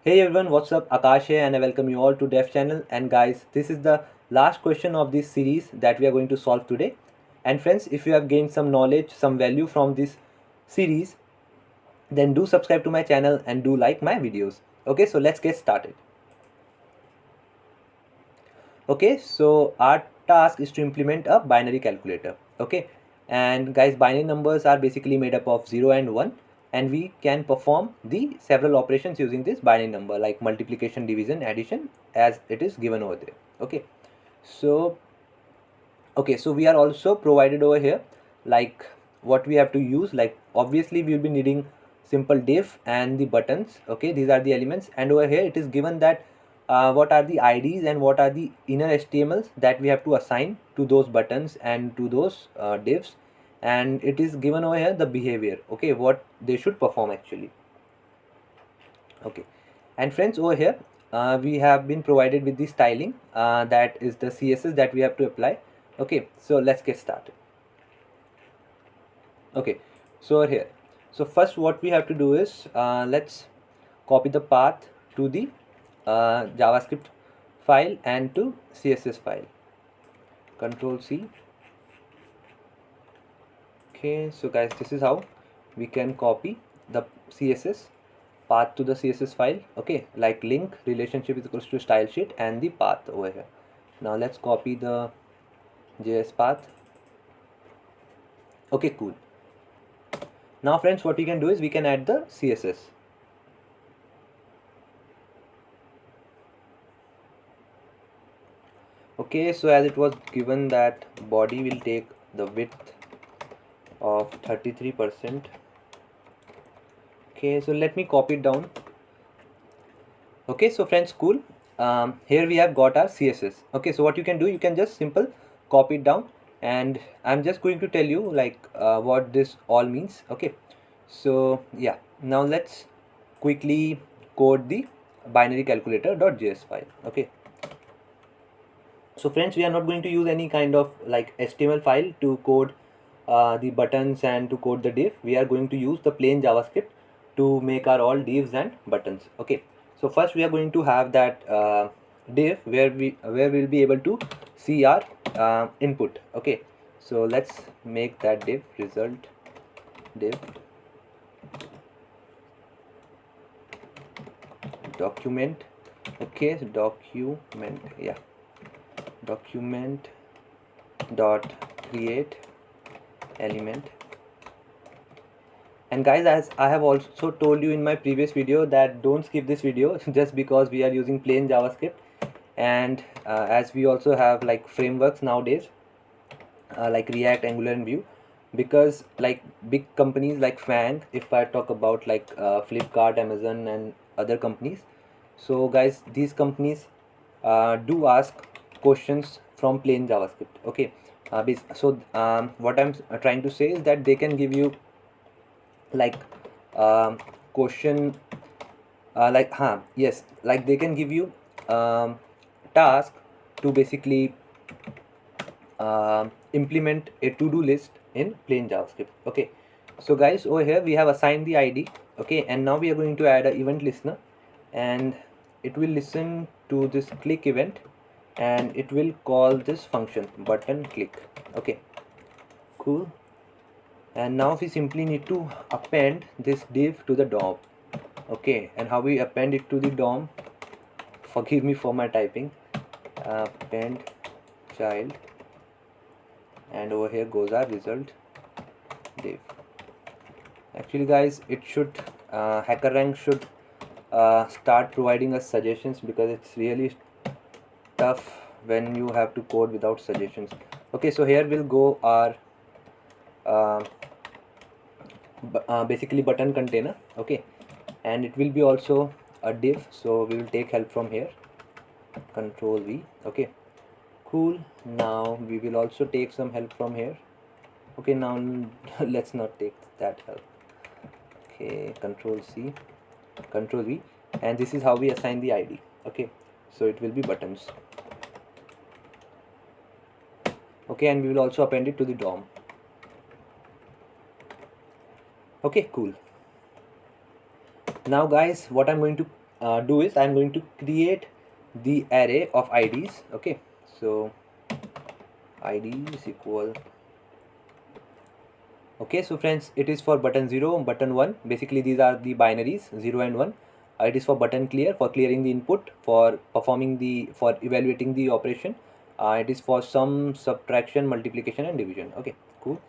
Hey everyone, what's up? Akash here and I welcome you all to Dev channel. And guys, this is the last question of this series that we are going to solve today. And friends, if you have gained some knowledge, some value from this series, then do subscribe to my channel and do like my videos. Okay, so let's get started. Okay, so our task is to implement a binary calculator. Okay, and guys, binary numbers are basically made up of 0 and 1, and we can perform the several operations using this binary number like multiplication, division, addition, as it is given over there. Okay, so we are also provided over here like what we have to use. Like obviously we will be needing simple div and the buttons. Okay, these are the elements, and over here it is given that what are the IDs and what are the inner HTMLs that we have to assign to those buttons and to those divs, and it is given over here the behavior, okay, what they should perform actually. Okay, and friends, over here we have been provided with the styling, that is the CSS that we have to apply. Okay, so let's get started. Okay, so over here, so first what we have to do is let's copy the path to the JavaScript file and to CSS file. Control C. Okay, so guys, this is how we can copy the CSS path to the CSS file. Okay, like link relationship is equals to style sheet and the path over here. Now let's copy the JS path. Okay, cool. Now friends, what we can do is we can add the CSS. Okay, so as it was given that body will take the width of 33%. Okay, so let me copy it down. Okay, so friends, cool. Here we have got our CSS. Okay, so what you can do, you can just simple copy it down, and I'm just going to tell you like what this all means. Okay, so yeah, now let's quickly code the binary calculator.js file. Okay, so friends, we are not going to use any kind of like HTML file to code the buttons and to code the div. We are going to use the plain JavaScript to make our all divs and buttons. Okay, so first we are going to have that div where we'll be able to see our input. Okay, so let's make that div result div document. Okay, so document, yeah, document dot create element. And guys, as I have also told you in my previous video that don't skip this video just because we are using plain JavaScript, and as we also have like frameworks nowadays like React, Angular and Vue, because like big companies like Fang, if I talk about like Flipkart, Amazon and other companies, so guys, these companies do ask questions from plain JavaScript. Okay, what I'm trying to say is that they can give you like question like yes, like they can give you task to basically implement a to-do list in plain JavaScript. Okay, so guys, over here we have assigned the ID. Okay, and now we are going to add an event listener, and it will listen to this click event, and it will call this function button click. Okay, cool. And now we simply need to append this div to the DOM. Okay, and how we append it to the DOM, forgive me for my typing, append child, and over here goes our result div. Actually guys, it should HackerRank should start providing us suggestions, because it's really tough when you have to code without suggestions. Okay, so here will go our uh, basically button container. Okay, and it will be also a div, so we will take help from here, control V. Okay, cool. Now we will also take some help from here. Okay, now let's not take that help. Okay, control C, control V, and this is how we assign the ID. Okay, so it will be buttons. Okay, and we will also append it to the DOM. Okay, cool. Now guys, what I'm going to do is I'm going to create the array of IDs. Okay, so ID is equal. Okay, so friends, it is for button 0, button 1. Basically these are the binaries 0 and 1. It is for button clear, for clearing the input, for evaluating the operation. It is for sum, subtraction, multiplication and division. Okay, cool.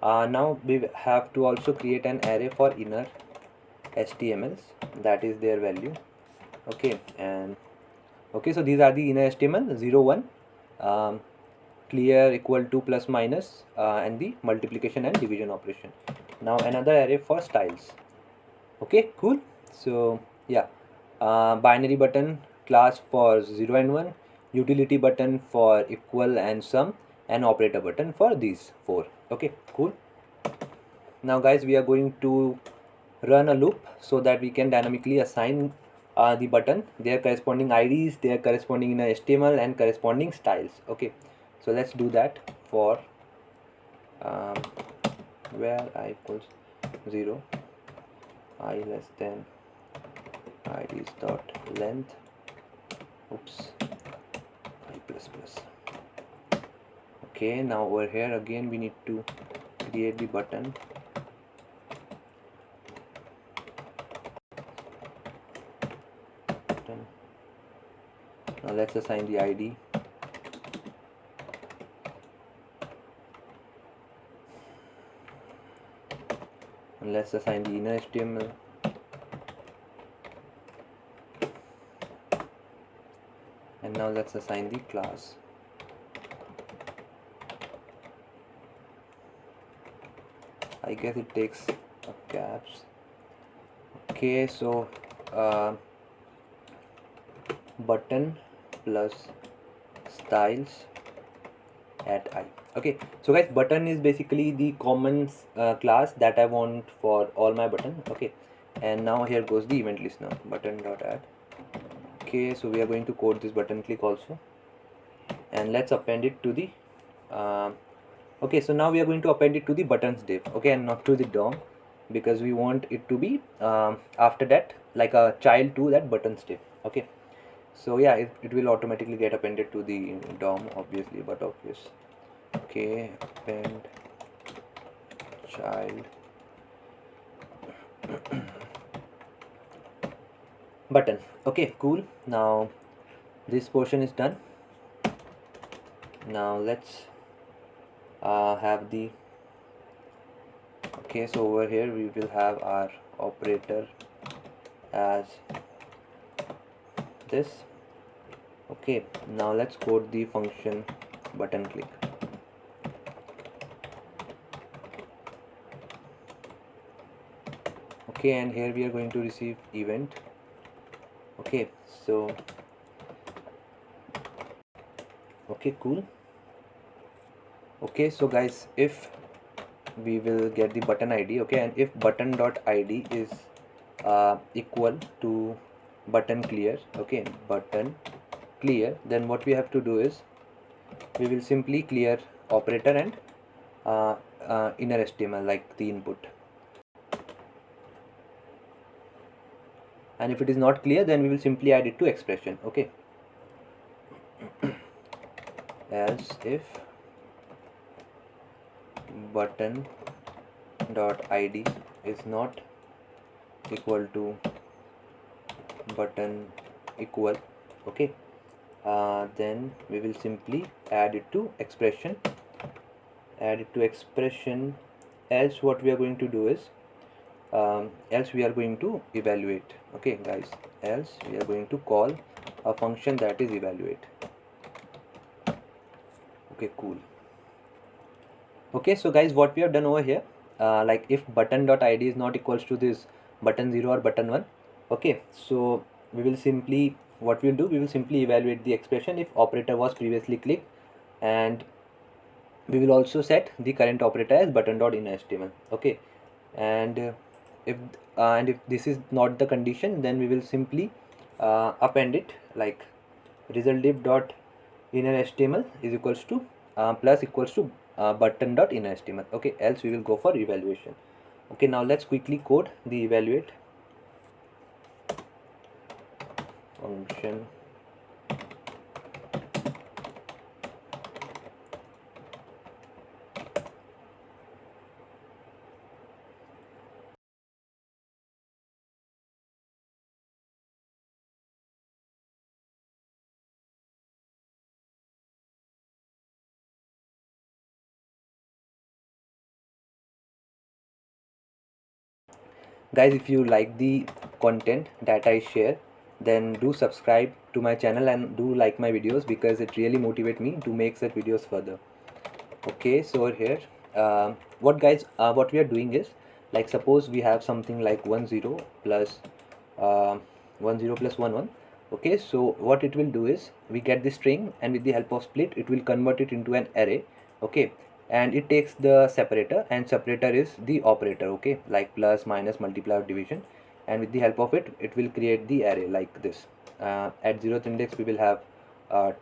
Now we have to also create an array for inner HTMLs, that is their value. Okay, and okay, so these are the inner HTML 0 1, clear, equal to, plus, minus, and the multiplication and division operation. Now another array for styles. Okay, cool. So yeah, binary button class for 0 and 1, utility button for equal and sum, and operator button for these 4. Okay, cool. Now guys, we are going to run a loop so that we can dynamically assign the button their corresponding IDs, their corresponding in HTML and corresponding styles. Okay, so let's do that for where I equals 0, I less than IDs dot length, oops, I plus plus. Okay, now over here again we need to create the button. Now let's assign the ID. And let's assign the inner HTML. And now let's assign the class. I guess it takes a caps. Okay, so button plus styles at I. Okay, so guys, button is basically the common class that I want for all my button. Okay, and now here goes the event listener, button dot add. Okay, so we are going to code this button click also, and let's append it to the okay, so now we are going to append it to the buttons div. Okay, and not to the DOM, because we want it to be after that like a child to that buttons div. Okay, so yeah, it will automatically get appended to the DOM, obviously, but obvious. Okay, append child button. Okay, cool. Now this portion is done. Now let's have the okay, so over here we will have our operator as this. Okay, now let's code the function button click. Okay, and here we are going to receive event. Okay, so okay, cool. Okay, so guys, if we will get the button ID, okay, and if button dot ID is equal to button clear, okay, button clear, then what we have to do is we will simply clear operator and inner HTML, like the input. And if it is not clear, then we will simply add it to expression. Okay, else if button dot ID is not equal to button equal, okay, then we will simply add it to expression. Else what we are going to do is else we are going to evaluate. Okay guys, else we are going to call a function that is evaluate. Okay, cool. Okay, so guys, what we have done over here, like if button dot ID is not equals to this button 0 or button 1, okay, so we will simply, what we'll do, we will simply evaluate the expression if operator was previously clicked, and we will also set the current operator as button dot in HTML. Okay, and if this is not the condition, then we will simply append it like result div dot inner HTML is equals to plus equals to button dot inner HTML. Okay, else we will go for evaluation. Okay, now let's quickly code the evaluate. function guys. If you like the content that I share, then do subscribe to my channel and do like my videos, because it really motivate me to make such videos further. Okay, so here what we are doing is, like, suppose we have something like 10 plus 10 plus 11. Okay, so what it will do is, we get the string, and with the help of split it will convert it into an array. Okay, and it takes the separator, and separator is the operator. Okay, like plus, minus, multiply, or division, and with the help of it it will create the array like this. At 0th index we will have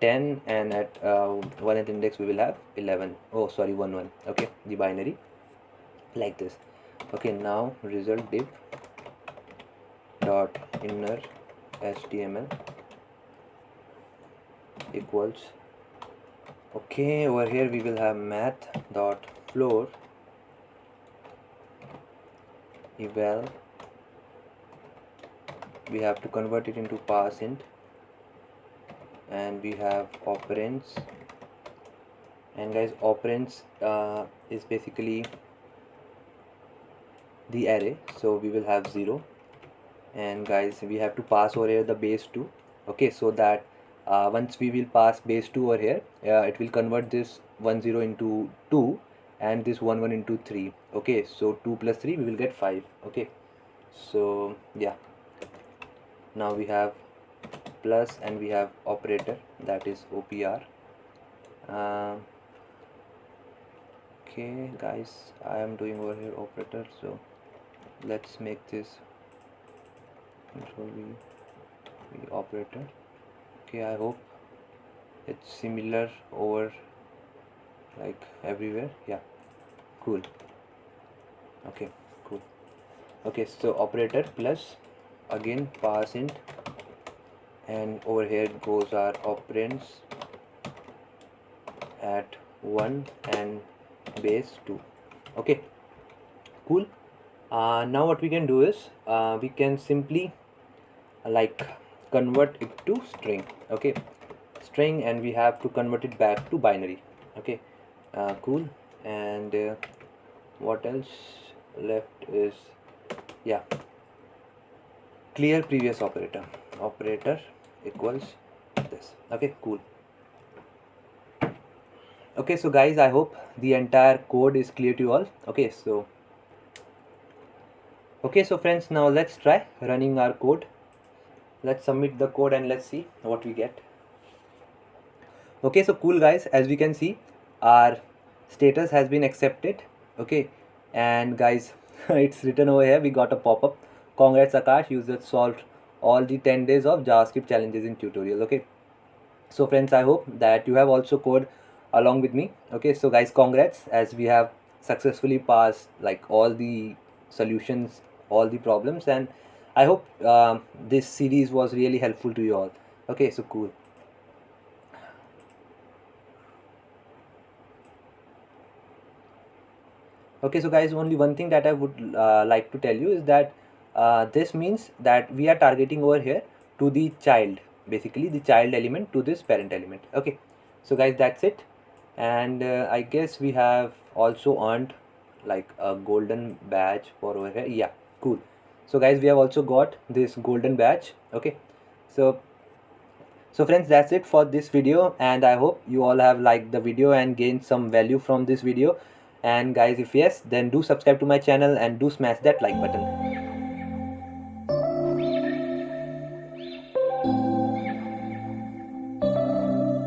10, and at 1th index we will have 11. Oh, sorry, 1 1. Okay, the binary like this. Okay, now result div dot inner html equals, okay, over here we will have math dot floor eval. We have to convert it into parseInt, and we have operands. And guys, operands is basically the array, so we will have 0. And guys, we have to pass over here the base 2. Okay, so that once we will pass base 2 over here, it will convert this 10 into 2, and this 11 into 3. Okay, so 2 plus 3 we will get 5. Okay, so yeah, now we have plus, and we have operator, that is OPR. Okay guys, I am doing over here operator, so let's make this control V operator. Okay, I hope it's similar over like everywhere. Yeah, cool. Okay, cool. Okay, so operator plus, again parseInt, and over here goes our operands at 1 and base 2. Okay, cool. Now what we can do is, we can simply like convert it to string. Okay, string, and we have to convert it back to binary. Okay, cool. And what else left is, yeah, clear previous operator equals this. Okay, cool. Okay, so guys, I hope the entire code is clear to you all. Okay, so friends, now let's try running our code. Let's submit the code and let's see what we get. Okay, so cool guys, as we can see, our status has been accepted. Okay, and guys, it's written over here, we got a pop-up, congrats Akash, you just solved all the 10 days of JavaScript challenges in tutorial. Okay, so friends, I hope that you have also coded along with me. Okay, so guys, congrats, as we have successfully passed like all the solutions, all the problems, and I hope this series was really helpful to you all. Okay, so cool. Okay, so guys, only one thing that I would like to tell you is that this means that we are targeting over here to the child, basically the child element to this parent element. Okay, so guys, that's it. And I guess we have also earned like a golden badge for over here. Yeah, cool. So guys, we have also got this golden badge. Okay, so friends, that's it for this video, and I hope you all have liked the video and gained some value from this video. And guys, if yes, then do subscribe to my channel and do smash that like button.